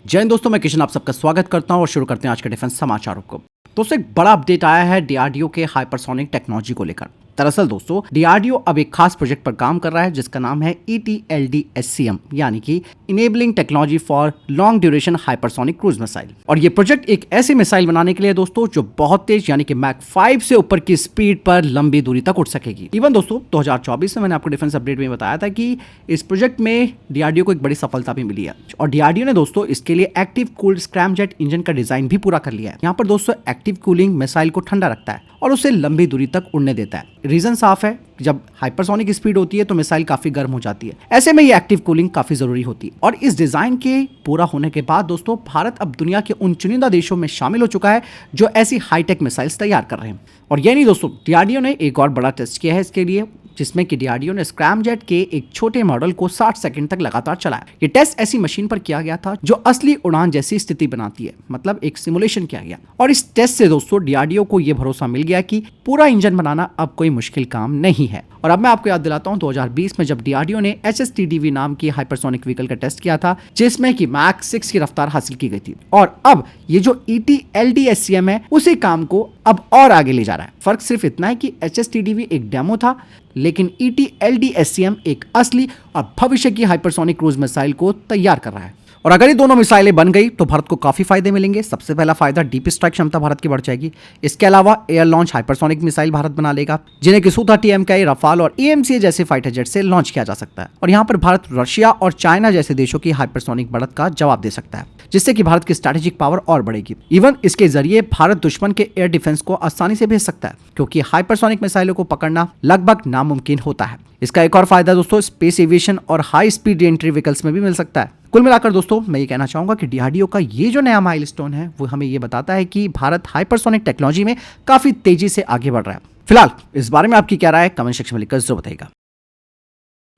जय हिंद दोस्तों, मैं किशन आप सबका स्वागत करता हूं और शुरू करते हैं आज के डिफेंस समाचारों को। दोस्तों, एक बड़ा अपडेट आया है डीआरडीओ के हाइपरसोनिक टेक्नोलॉजी को लेकर। दरअसल दोस्तों, डीआरडीओ अब एक खास प्रोजेक्ट पर काम कर रहा है जिसका नाम है ETLDSCM यानी कि enabling technology for long duration hypersonic cruise missile. और ये प्रोजेक्ट एक ऐसी मिसाइल बनाने के लिए दोस्तों जो बहुत तेज यानी कि मैक 5 से ऊपर की स्पीड पर लंबी दूरी तक उड़ सकेगी। इवन दोस्तों 2024 में मैंने आपको डिफेंस अपडेट में बताया था कि इस प्रोजेक्ट में डीआरडीओ को एक बड़ी सफलता भी मिली है और डीआरडीओ ने दोस्तों इसके लिए एक्टिव कूल्ड स्क्रैमजेट इंजन का डिजाइन भी पूरा कर लिया है। यहाँ पर दोस्तों एक्टिव कूलिंग मिसाइल को ठंडा रखता है और उसे लंबी दूरी तक उड़ने देता है। रीजन साफ है, जब हाइपरसोनिक स्पीड होती है तो मिसाइल काफी गर्म हो जाती है। ऐसे में ये एक्टिव कूलिंग काफी जरूरी होती है और इस डिजाइन के पूरा होने के बाद दोस्तों भारत अब दुनिया के उन चुनिंदा देशों में शामिल हो चुका है जो ऐसी हाईटेक मिसाइल्स तैयार कर रहे हैं। और ये नहीं दोस्तों, डीआरडीओ ने एक और बड़ा टेस्ट किया है इसके लिए, जिसमें कि डीआरडीओ ने स्क्रैमजेट के एक छोटे मॉडल को 60 सेकंड तक लगातार चलाया। ये टेस्ट ऐसी मशीन पर किया गया था जो असली उड़ान जैसी स्थिति बनाती है, मतलब एक सिमुलेशन किया गया। और इस टेस्ट से दोस्तों डीआरडीओ को यह भरोसा मिल गया कि पूरा इंजन बनाना अब कोई मुश्किल काम नहीं है। और अब मैं आपको याद दिलाता हूं 2020 में जब डीआरडीओ ने HSTDV नाम की हाइपरसोनिक व्हीकल का टेस्ट किया था जिसमें कि मैक 6 की रफ्तार हासिल की गई थी। और अब ये जो ETLDSCM है उसी काम को अब और आगे ले जा रहा है। फर्क सिर्फ इतना है कि HSTDV एक डेमो था लेकिन ETLDSCM एक असली और भविष्य की हाइपरसोनिक क्रूज मिसाइल को तैयार कर रहा है। और अगर ये दोनों मिसाइलें बन गई तो भारत को काफी फायदे मिलेंगे। सबसे पहला फायदा, डीप स्ट्राइक क्षमता भारत की बढ़ जाएगी। इसके अलावा air launch hypersonic missile Bharat बना लेगा जिन्हें कि Su-30 MKI, रफाल और AMCA जैसे फाइटर जेट से लॉन्च किया जा सकता है। और यहाँ पर भारत रशिया और चाइना जैसे देशों की हाइपरसोनिक बढ़त का जवाब दे सकता है जिससे कि भारत की स्ट्रैटेजिक पावर और बढ़ेगी। इवन इसके जरिए भारत दुश्मन के एयर डिफेंस को आसानी से भेज सकता है क्योंकि हाइपरसोनिक मिसाइलों को पकड़ना लगभग नामुमकिन होता है। इसका एक और फायदा दोस्तों स्पेस एविएशन और हाई स्पीड एंट्री व्हीकल्स में भी मिल सकता है। कुल मिलाकर दोस्तों मैं ये कहना चाहूंगा कि डीआरडीओ का ये जो नया माइलस्टोन है वो हमें ये बताता है कि भारत हाइपरसोनिक टेक्नोलॉजी में काफी तेजी से आगे बढ़ रहा है। फिलहाल इस बारे में आपकी क्या राय है, कमेंट सेक्शन में लिखकर जरूर बताइएगा।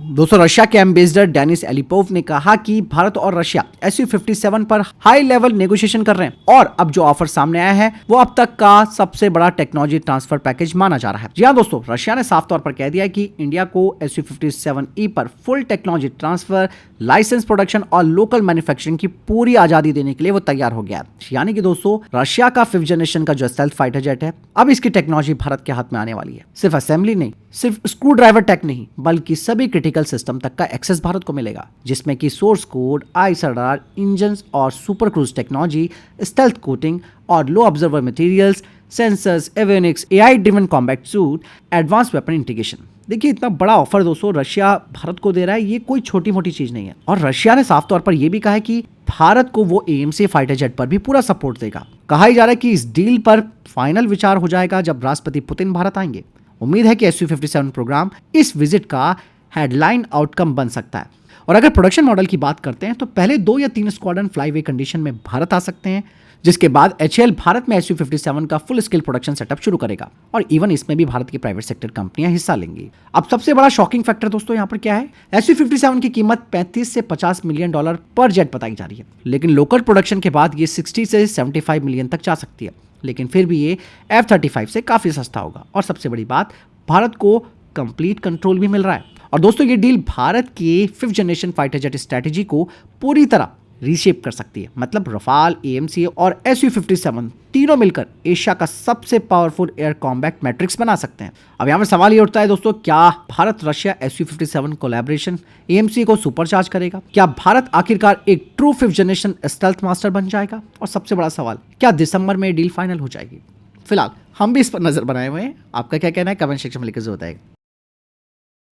दोस्तों, रशिया के एम्बेसडर डेनिस एलिपोव ने कहा कि भारत और रशिया Su-57 पर हाई लेवल नेगोशिएशन कर रहे हैं और अब जो ऑफर सामने आया है वो अब तक का सबसे बड़ा टेक्नोलॉजी ट्रांसफर पैकेज माना जा रहा है। जी हां दोस्तों, रशिया ने साफ तौर पर कह दिया है कि इंडिया को Su-57E पर full technology transfer, licence production और लोकल मैन्युफैक्चरिंग की पूरी आजादी देने के लिए वो तैयार हो गया है। यानी कि दोस्तों रशिया का 5th जनरेशन का जो स्टेल्थ फाइटर जेट है अब इसकी टेक्नोलॉजी भारत के हाथ में आने वाली है। सिर्फ असेंबली नहीं, सिर्फ स्क्रू ड्राइवर टेक नहीं, बल्कि सभी क्रिटिकल सिस्टम तक का एक्सेस भारत को मिलेगा जिसमें कि source code, AESA radar, engines और super cruise technology, stealth coating और low observer materials, sensors, avionics, AI driven combat suite, advance weapon integration. देखिए इतना बड़ा ऑफर दोस्तों रशिया भारत को दे रहा है, ये कोई छोटी मोटी चीज नहीं है। और रशिया ने साफ तौर पर यह भी कहा है कि भारत को वो AMC फाइटर जेट पर भी पूरा सपोर्ट देगा। कहा ही जा रहा है कि इस डील पर फाइनल विचार हो जाएगा जब राष्ट्रपति पुतिन भारत आएंगे। उम्मीद है कि Su-57 प्रोग्राम इस विजिट का हेडलाइन आउटकम बन सकता है। और अगर प्रोडक्शन मॉडल की बात करते हैं तो पहले 2 या 3 स्क्वाड्रन फ्लाईवे कंडीशन में भारत आ सकते हैं जिसके बाद HAL भारत में Su-57 का फुल स्केल प्रोडक्शन सेटअप शुरू करेगा और इवन इसमें भी भारत की प्राइवेट सेक्टर कंपनियां हिस्सा लेंगी। अब सबसे बड़ा शॉकिंग फैक्टर दोस्तों यहाँ पर क्या है, Su-57 की कीमत 35 से 50 मिलियन डॉलर पर जेट बताई जा रही है लेकिन लोकल प्रोडक्शन के बाद ये 60 से 75 मिलियन तक जा सकती है। लेकिन फिर भी ये F-35 से काफी सस्ता होगा और सबसे बड़ी बात, भारत को कंप्लीट कंट्रोल भी मिल रहा है। और दोस्तों ये डील भारत के 5th generation fighter jet strategy को पूरी तरह रीशेप कर सकती है। मतलब रफाल, AMCA और Su-57 तीनों मिलकर एशिया का सबसे पावरफुल एयर कॉम्बैट मैट्रिक्स बना सकते हैं। अब यहाँ पर सवाल ये उठता है दोस्तों, क्या Bharat Russia Su-57 collaboration AMCA को सुपरचार्ज करेगा? क्या भारत आखिरकार एक true 5th generation stealth master बन जाएगा? और सबसे बड़ा सवाल, क्या दिसंबर में डील फाइनल हो जाएगी? फिलहाल हम भी इस पर नजर बनाए हुए हैं, आपका क्या कहना है कमेंट सेक्शन में लिखकर जरूर बताइएगा।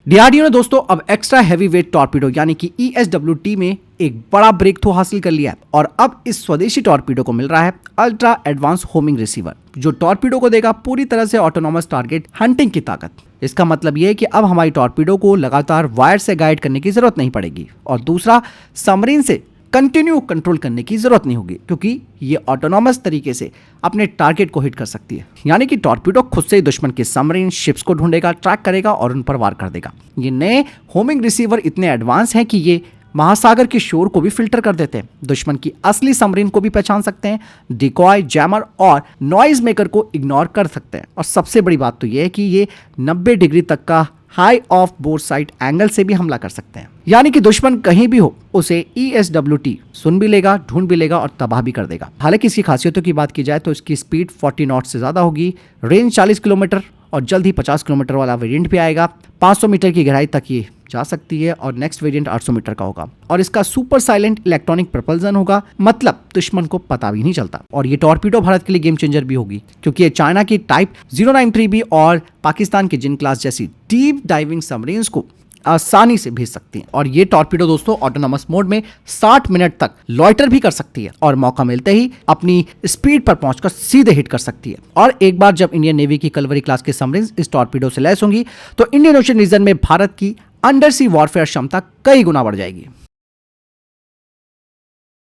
डीआरडीओ ने दोस्तों अब एक्स्ट्रा हैवी वेट टॉर्पीडो यानी कि ESWT में एक बड़ा ब्रेक थ्रू हासिल कर लिया है और अब इस स्वदेशी टॉर्पीडो को मिल रहा है अल्ट्रा एडवांस होमिंग रिसीवर जो टॉर्पीडो को देगा पूरी तरह से ऑटोनॉमस टारगेट हंटिंग की ताकत। इसका मतलब यह है कि अब हमारी टॉर्पीडो को लगातार वायर से गाइड करने की जरूरत नहीं पड़ेगी और दूसरा, सबमरीन से कंटिन्यू कंट्रोल करने की जरूरत नहीं होगी क्योंकि ये ऑटोनॉमस तरीके से अपने टारगेट को हिट कर सकती है। यानी कि टॉर्पीडो खुद से ही दुश्मन के सबमरीन शिप्स को ढूंढेगा, ट्रैक करेगा और उन पर वार कर देगा। ये नए होमिंग रिसीवर इतने एडवांस हैं कि ये महासागर के शोर को भी फिल्टर कर देते हैं, दुश्मन की असली सबमरीन को भी पहचान सकते हैं, डिकॉय, जैमर और नॉइज मेकर को इग्नोर कर सकते हैं। और सबसे बड़ी बात तो यह है कि ये 90 डिग्री तक का high of board side angle से भी हमला कर सकते हैं। यानी कि दुश्मन कहीं भी हो उसे ESWT सुन भी लेगा, ढूंढ भी लेगा और तबाह भी कर देगा। हालांकि इसकी खासियतों की बात की जाए तो इसकी स्पीड 40 नॉट से ज्यादा होगी, रेंज 40 किलोमीटर और जल्द ही 50 किलोमीटर वाला वेरिएंट भी आएगा। 500 मीटर की गहराई तक ये जा सकती है और नेक्स्ट वेरिएंट 800 मीटर का होगा और इसका सुपर साइलेंट इलेक्ट्रॉनिक प्रपल्सन होगा, मतलब दुश्मन को पता भी नहीं चलता। और ये टॉर्पीडो भारत के लिए गेम चेंजर भी होगी क्योंकि ये चाइना की टाइप 093B और पाकिस्तान के जिन क्लास जैसी डीप डाइविंग सबमरीन्स को आसानी से भेज सकती हैं। और ये टॉर्पीडो दोस्तों ऑटोनोमस मोड में 60 मिनट तक लॉइटर भी कर सकती है और मौका मिलते ही अपनी स्पीड पर पहुंचकर सीधे हिट कर सकती है। और एक बार जब इंडियन नेवी की कलवरी क्लास के सबमरीन्स इस टॉर्पीडो से लैस होंगी तो इंडियन ओशन रीजन में भारत की अंडर सी वॉरफेयर क्षमता कई गुना बढ़ जाएगी।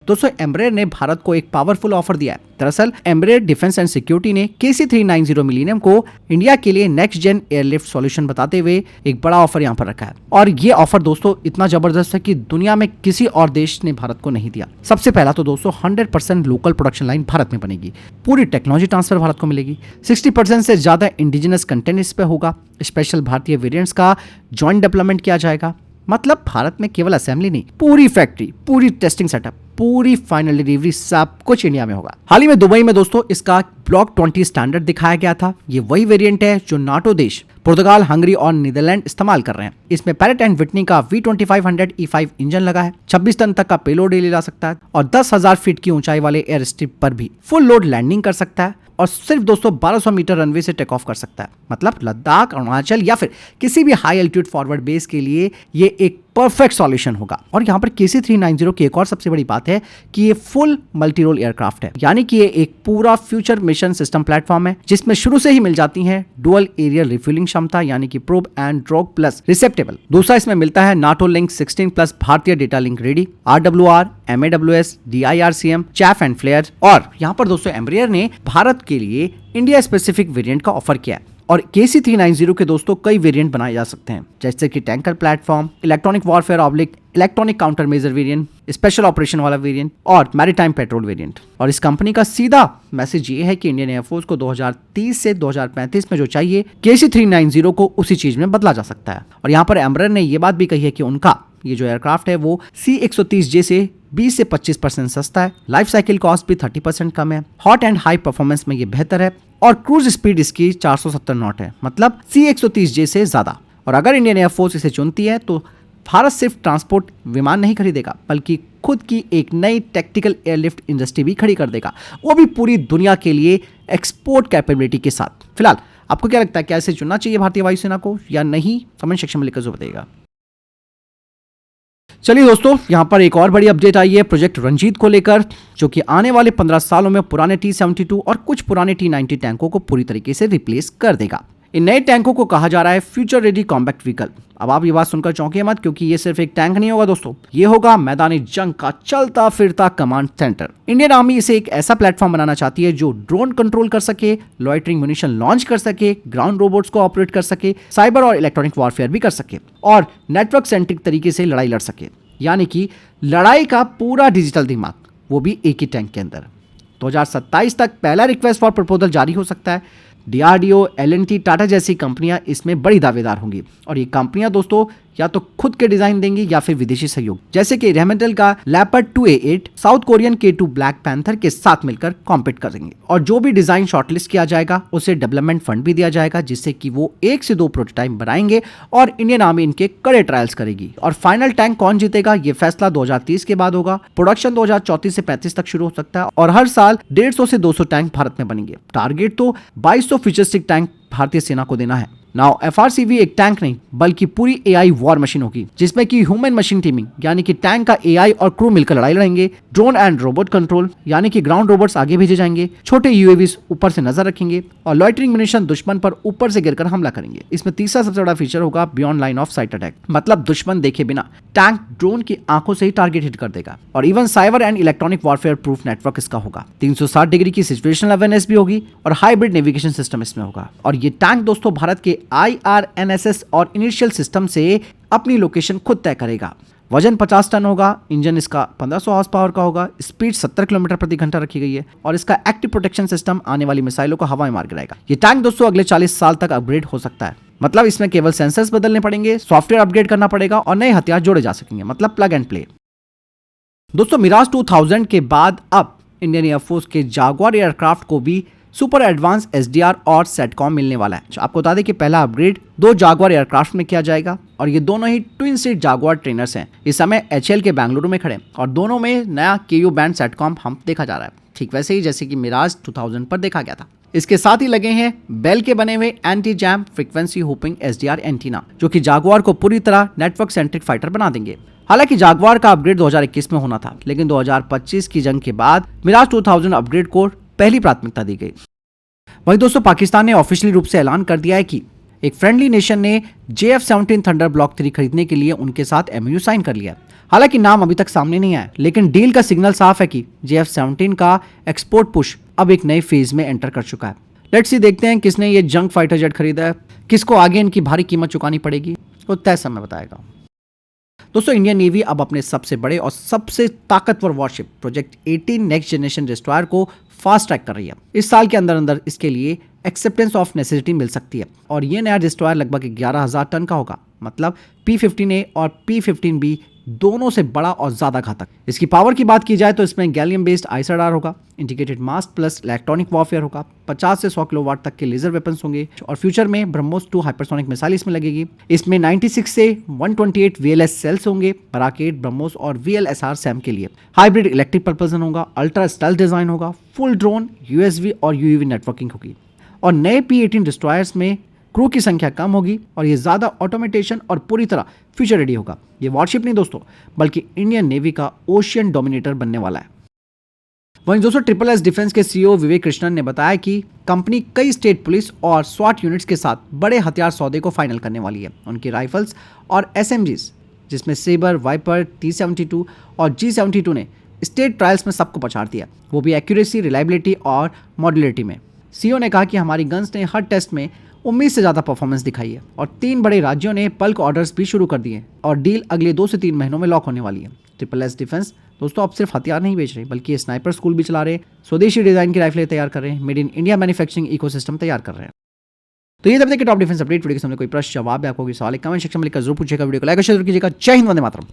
दोस्तों एम्ब्रेयर ने भारत को एक पावरफुल ऑफर दिया है। दरअसल एम्ब्रेयर डिफेंस एंड सिक्योरिटी ने KC-390 मिलीनियम को इंडिया के लिए नेक्स्ट जेन एयरलिफ्ट सॉल्यूशन बताते हुए एक बड़ा ऑफर यहां पर रखा है। और ये ऑफर दोस्तों इतना जबरदस्त है कि दुनिया में किसी और देश ने भारत को नहीं दिया। सबसे पहला तो दोस्तों 100% लोकल प्रोडक्शन लाइन भारत में बनेगी, पूरी टेक्नोलॉजी ट्रांसफर भारत को मिलेगी, 60% से ज्यादा इंडिजिनस कंटेंट इस पे होगा, स्पेशल भारतीय वेरिएंट्स का ज्वाइंट डेवलपमेंट किया जाएगा। मतलब भारत में केवल असेंबली नहीं, पूरी फैक्ट्री, पूरी टेस्टिंग सेटअप, पूरी फाइनल डिलीवरी सब कुछ इंडिया में होगा। हाल ही में दुबई में दोस्तों इसका ब्लॉक 20 स्टैंडर्ड दिखाया गया था। ये वही वेरिएंट है जो नाटो देश पुर्तगाल, हंगरी और नीदरलैंड इस्तेमाल कर रहे हैं। इसमें पैरेट एंड विटनी का V2500 E5 इंजन लगा है, 26 टन तक का पेलोड ले जा सकता है और 10,000 फीट की ऊंचाई वाले एयर स्ट्रिप पर भी फुल लोड लैंडिंग कर सकता है और सिर्फ दोस्तों 1200 मीटर रनवे से टेक ऑफ कर सकता है। मतलब लद्दाख, अरुणाचल या फिर किसी भी हाई एल्टीट्यूड फॉरवर्ड बेस के लिए ये एक परफेक्ट सॉल्यूशन होगा। और यहाँ पर KC-390 की एक और सबसे बड़ी बात है कि ये फुल मल्टी रोल एयरक्राफ्ट है, यानी कि ये एक पूरा फ्यूचर मिशन सिस्टम प्लेटफॉर्म है जिसमें शुरू से ही मिल जाती है डुअल एरियल रिफ्यूलिंग क्षमता, यानी कि probe and drogue plus receptacle. दूसरा इसमें मिलता है नाटो लिंक 16 प्लस भारतीय data link ready, RWR, MAWS, DIRCM, chaff and flare. और यहाँ पर दोस्तों एम्ब्रेयर ने भारत के लिए इंडिया स्पेसिफिक वेरिएंट का ऑफर किया है। और KC-390 के दोस्तों कई वेरिएंट बनाए जा सकते हैं, जैसे कि tanker platform, electronic warfare oblique, electronic counter measure variant, special operation वाला वेरिएंट और मैरीटाइम पेट्रोल वेरिएंट। और इस कंपनी का सीधा मैसेज ये है कि इंडियन एयरफोर्स को 2030 से 2035 में जो चाहिए KC-390 को उसी चीज में बदला जा सकता है। और यहाँ पर एम्ब्रेयर ने यह बात भी कही है कि उनका ये जो एयरक्राफ्ट है वो C-130J से 20 से 25% सस्ता है, लाइफ साइकिल कॉस्ट भी 30% कम है, हॉट एंड हाई परफॉर्मेंस में ये बेहतर है और क्रूज स्पीड इसकी 470 नॉट है, मतलब C-130J से ज्यादा। और अगर इंडियन एयरफोर्स इसे चुनती है तो भारत सिर्फ ट्रांसपोर्ट विमान नहीं खरीदेगा बल्कि खुद की एक नई टैक्टिकल एयरलिफ्ट इंडस्ट्री भी खड़ी कर देगा, वो भी पूरी दुनिया के लिए एक्सपोर्ट कैपेबिलिटी के साथ। फिलहाल आपको क्या लगता है, क्या इसे चुनना चाहिए भारतीय वायुसेना को या नहीं? कमेंट सेक्शन में लिखकर जरूर बताइएगा। चलिए दोस्तों, यहां पर एक और बड़ी अपडेट आई है प्रोजेक्ट रंजीत को लेकर, जो कि आने वाले 15 सालों में पुराने T-72 और कुछ पुराने T-90 टैंकों को पूरी तरीके से रिप्लेस कर देगा। इन नए टैंकों को कहा जा रहा है फ्यूचर रेडी कॉम्बैक्ट व्हीकल। अब आप ये बात सुनकर चौंकिए मत, क्योंकि ये सिर्फ एक टैंक नहीं होगा दोस्तों, ये होगा मैदानी जंग का चलता फिरता कमांड सेंटर। इंडियन आर्मी इसे एक ऐसा प्लेटफॉर्म बनाना चाहती है जो ड्रोन कंट्रोल कर सके, लॉइटरिंग म्यूनिशन लॉन्च कर सके, ग्राउंड रोबोट्स को ऑपरेट कर सके, साइबर और इलेक्ट्रॉनिक वॉरफेयर भी कर सके और नेटवर्क सेंट्रिक तरीके से लड़ाई लड़ सके, यानी कि लड़ाई का पूरा डिजिटल दिमाग, वो भी एक ही टैंक के अंदर। 2027 तक पहला रिक्वेस्ट फॉर प्रपोजल जारी हो सकता है। DRDO, L&T, टाटा जैसी कंपनियां इसमें बड़ी दावेदार होंगी और ये कंपनियां दोस्तों या तो खुद के डिजाइन देंगी या फिर विदेशी सहयोग, जैसे कि रेमेंटल का leopard 2A8 south Korean K2 black panther के साथ मिलकर कॉम्पीट करेंगे। और जो भी डिजाइन शॉर्टलिस्ट किया जाएगा उसे डेवलपमेंट फंड भी दिया जाएगा, जिससे कि वो 1 से 2 प्रोटोटाइप बनाएंगे और इंडियन आर्मी इनके कड़े ट्रायल्स करेगी। और फाइनल टैंक कौन जीतेगा ये फैसला 2030 के बाद होगा। प्रोडक्शन 2034 से 35 तक शुरू हो सकता है और हर साल 150 से 200 टैंक भारत में बनेंगे। टारगेट तो 2200 फ्यूचरिस्टिक टैंक भारतीय सेना को देना है। नाउ FRCV एक टैंक नहीं बल्कि पूरी AI वॉर मशीन होगी, जिसमें कि ह्यूमन मशीन टीमिंग, यानी कि टैंक का AI और क्रू मिलकर लड़ाई लड़ेंगे। ड्रोन एंड रोबोट कंट्रोल, यानी कि ग्राउंड रोबोट्स आगे भेजे जाएंगे, छोटे UAVs ऊपर से नजर रखेंगे और लॉइटरिंग म्यूनिशन दुश्मन पर ऊपर से गिरकर हमला करेंगे। इसमें तीसरा सबसे बड़ा फीचर होगा beyond line of site attack, मतलब दुश्मन देखे बिना टैंक ड्रोन की आंखों से ही टारगेट हिट कर देगा। और even cyber and electronic warfare proof network इसका होगा। 360 डिग्री की सिचुएशनल अवेयरनेस भी होगी और हाइब्रिड नेविगेशन सिस्टम इसमें होगा। और ये टैंक दोस्तों भारत के IRNSS और इनिशियल सिस्टम से अपनी लोकेशन खुद तय करेगा। वजन 50 टन होगा, इंजन इसका 1500 हॉर्स पावर का होगा, स्पीड 70 किलोमीटर प्रति घंटा रखी गई है और इसका एक्टिव प्रोटेक्शन सिस्टम आने वाली मिसाइलों को हवा में मार गिराएगा। ये टैंक दोस्तों अगले 40 साल तक अपग्रेड हो सकता है। मतलब इसमें केवल सेंसर्स बदलने पड़ेंगे, सॉफ्टवेयर अपग्रेड करना पड़ेगा और नए हथियार जोड़े जा सकेंगे, मतलब प्लग एंड प्ले। दोस्तों मिराज 2000 के बाद अब इंडियन एयरफोर्स के जागुआर एयरक्राफ्ट को भी सुपर एडवांस एसडीआर और सेटकॉम मिलने वाला है। आपको बता दें कि पहला अपग्रेड 2 जागुआर एयरक्राफ्ट में किया जाएगा और ये दोनों ही ट्विन सीट जागुआर ट्रेनर्स हैं। इस समय एचएएल के बेंगलुरु में खड़े और दोनों में नया केयू बैंड सेटकॉम हम देखा जा रहा है, ठीक वैसे ही जैसे कि मिराज 2000 पर देखा गया था। इसके साथ ही लगे हैं बेल के बने हुए anti jam frequency hopping SDR antenna, जो कि जागुआर को पूरी तरह नेटवर्क सेंट्रिक फाइटर बना देंगे। हालांकि जागुआर का अपग्रेड 2021 में होना था, लेकिन 2025 की जंग के बाद मिराज 2000 अपग्रेड को पहली प्राथमिकता दी गई। वहीं दोस्तों पाकिस्तान ने ऑफिशियली रूप से ऐलान कर दिया है कि एक फ्रेंडली नेशन ने JF-17 थंडर ब्लॉक 3 खरीदने के लिए उनके साथ MOU साइन कर लिया। हालांकि नाम अभी तक सामने नहीं आया, लेकिन डील का सिग्नल साफ है कि JF-17 का एक्सपोर्ट पुश अब एक नए फेज में एंटर कर चुका है। लेट्स सी, देखते हैं किसने ये जंग फाइटर जेट खरीदा है, किसको आगे इनकी भारी कीमत चुकानी पड़ेगी, वो तय समय बताएगा। दोस्तों इंडियन नेवी अब अपने सबसे बड़े और सबसे ताकतवर worship project 18 next generation destroyer को फास्ट ट्रैक कर रही है। इस साल के अंदर अंदर इसके लिए एक्सेप्टेंस ऑफ नेसेसिटी मिल सकती है और ये नया डिस्ट्रॉयर लगभग 11,000 टन का होगा, मतलब P-15A और P-15B दोनों से बड़ा और ज्यादा घातक। इसकी पावर की बात की जाए तो इसमें गैलियम बेस्ड आइसरडार होगा, इंटीग्रेटेड मास्ट प्लस इलेक्ट्रॉनिक वॉरफेयर होगा, 50 से 100 किलोवाट तक के लेजर वेपन्स होंगे और फ्यूचर में ब्रह्मोस 2 हाइपरसोनिक मिसाइल इसमें लगेगी। इसमें 96 से 128 VLS सेल्स होंगे बराकेट, ब्रह्मोस और VLSR सैम के लिए। हाइब्रिड इलेक्ट्रिक प्रपल्सन होगा, अल्ट्रा स्टेल्थ डिजाइन होगा, फुल ड्रोन, USV और UAV नेटवर्किंग होगी और नए P-18 डिस्ट्रॉयर्स में क्रू की संख्या कम होगी और ये ज्यादा ऑटोमेटेशन और पूरी तरह फ्यूचर रेडी होगा। ये वॉरशिप नहीं दोस्तों, बल्कि इंडियन नेवी का ओशियन डोमिनेटर बनने वाला है। वहीं दोस्तों SSS डिफेंस के CEO विवेक कृष्णन ने बताया कि कंपनी कई स्टेट पुलिस और SWAT यूनिट्स के साथ बड़े हथियार सौदे को फाइनल करने वाली है। उनकी राइफल्स और SMGs जिसमें सेबर, वाइपर, T-72 और G-72 ने स्टेट ट्रायल्स में सबको पछाड़ दिया, वो भी एक्यूरेसी, रिलायबिलिटी और मॉड्यूलरिटी में। CEO ने कहा कि हमारी गन्स ने हर टेस्ट में उम्मीद से ज्यादा परफॉर्मेंस दिखाई है और 3 बड़े राज्यों ने बल्क ऑर्डर्स भी शुरू कर दिए और डील अगले 2 से 3 महीनों में लॉक होने वाली है। SSS डिफेंस दोस्तों अब सिर्फ हथियार नहीं बेच रहे, बल्कि स्नाइपर स्कूल भी चला रहे, स्वदेशी डिजाइन की राइफलें तैयार कर रहे हैं, made in India manufacturing ecosystem तैयार कर रहे हैं। तो ये तब तक टॉप डिफेंस अपडेट। वीडियो के सामने कोई प्रश्न जवाब है, आपको कोई सवाल कमेंट सेक्शन में लिखकर जरूर पूछेगा। वीडियो को लाइक और शेयर कीजिएगा। जय हिंद, वंदे मातरम।